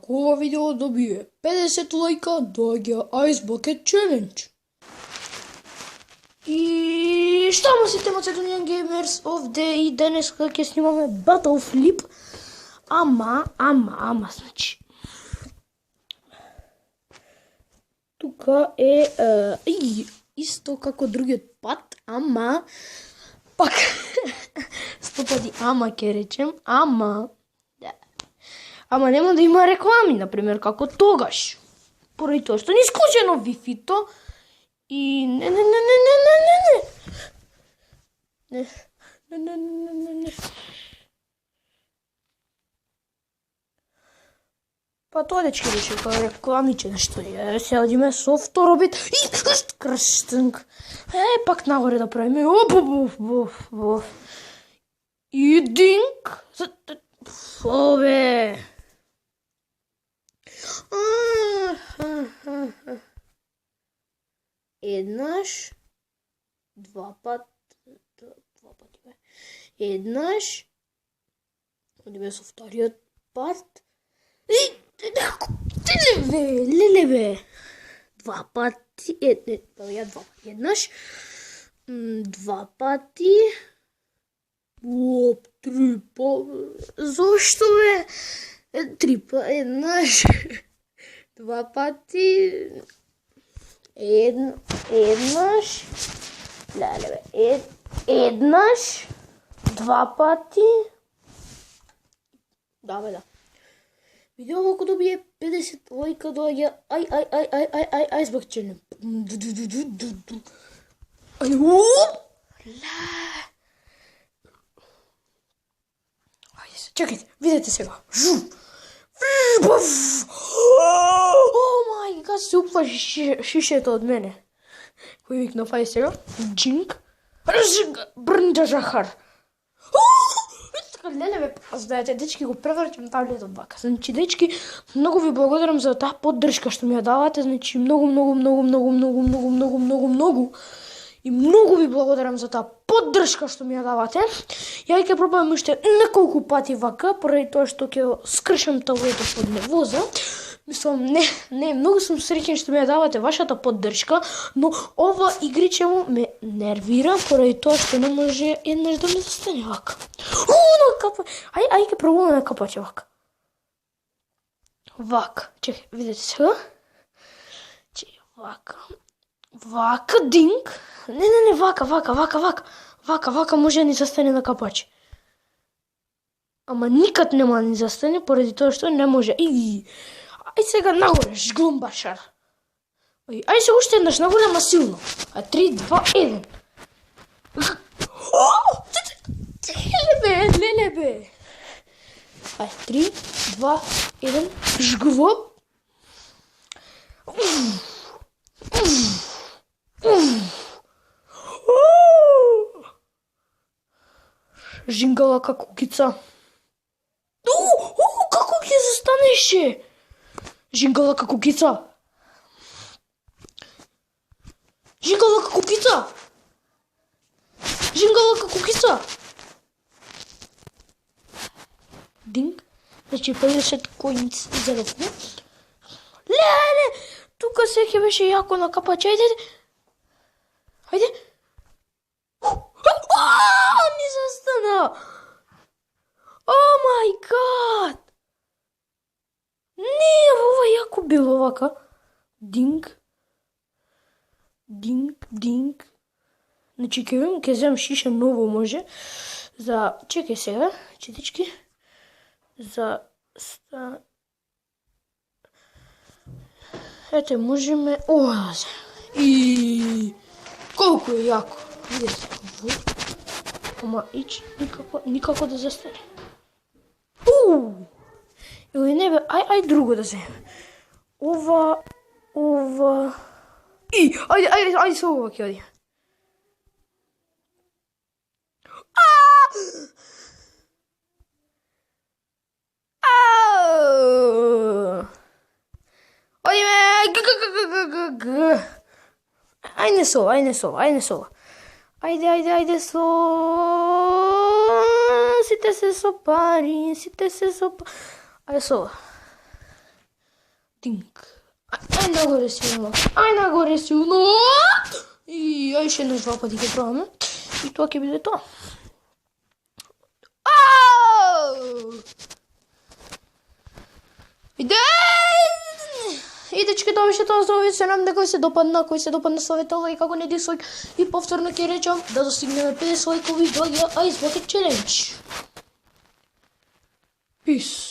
ако ова видео добие 50 лајка, доаѓа Ice Bucket Challenge. И што мислите, Macedonian Gamers, овде и денес ќе снимаме Battle Flip. Ама, значи. Тука е исто како другиот пат, ама пак 100 пати ама ќе речем, ама нема да има реклами, например, како тогаш. Поради тоа што не исклучено Wi-Fi-то и не. Па тоа дечки беше кај рекламиче нешто. Се одиме со второ бит и крстинг. Пак нагоре да правиме. И динк. Ове. Еднаш, два пати бе. Еднаш. Одиме со вториот пат. И леле. Два пати. Еднаш. Два пати. Три пати. Зошто бе? Три пати. Еднаш. Два пати. Еднаш. Леле бе. Еднаш. Два пати. Да бе, да. Видео ако добие 50 лајка, доаѓа Ice Bucket Challenge. Ајде се, чекайте, видете сега. О мај гад, се уплаши шишето од мене. Кој викнав, ајде сега? Джинк. Брнда жахар. Леле бе, знаете, дечки, го превртам таблетот вака. Значи, дечки, многу ви благодарам за таа поддршка што ми ја давате. Значи, многу и многу ви благодарам за таа поддршка што ми ја давате. Ја ќе пробувам уште неколку пати вака, поради тоа што ќе скршам таблетот од невоза. Мислам, не, многу сум среќен што ми ја давате вашата поддршка, но ова игриче му ме нервира, поради тоа што не може еднаш да ми застане вака. Капа. Ај ќе пробуваме да капаче вака. Вака, чекай, видите сега. Вака, динг. Не, вака може да ни застане на капаче. Ама никад нема да ни застане, поради тоа што не може. Ај сега нагоре, жглумбашар. Ај се уште еднаш нагоре, ама силно. 3, 2, 1. Леле бе. Ај, 3, 2, 1, жглоп. Жингала како куќица. Како ќе застанеше? Жингала како куќица. Жингала како куќица. Динг. Значи 50 коинц изедовме. Леле, тука се ќе беше јако на капаче. Ајде. Не застана. О мај гад. Не, ова јако било вака. Динг. Значи ќе земам шише ново може. За, чекај сега, четички. Ете, можеме ова. И колку е јако. Видете. Ама никако да застане. Или не бе, ај друго да земе. Ова. И, ајде со ова ќе оди. Одиме. Ај не со ова. Ајде со. Сите се со пари. Ајде со ова. Тинк. Ај нагоре силно. Ај нагоре силно. И ај ше еднаш два пати ќе пробаме. И тоа ќе биде тоа. И дечки, тоа беше тоа за овој, се надам дека кој се допадна ставете лайк, како не дислайк и повторно ќе речам да достигнеме 50 лайкови до Ice Bucket Challenge. Peace.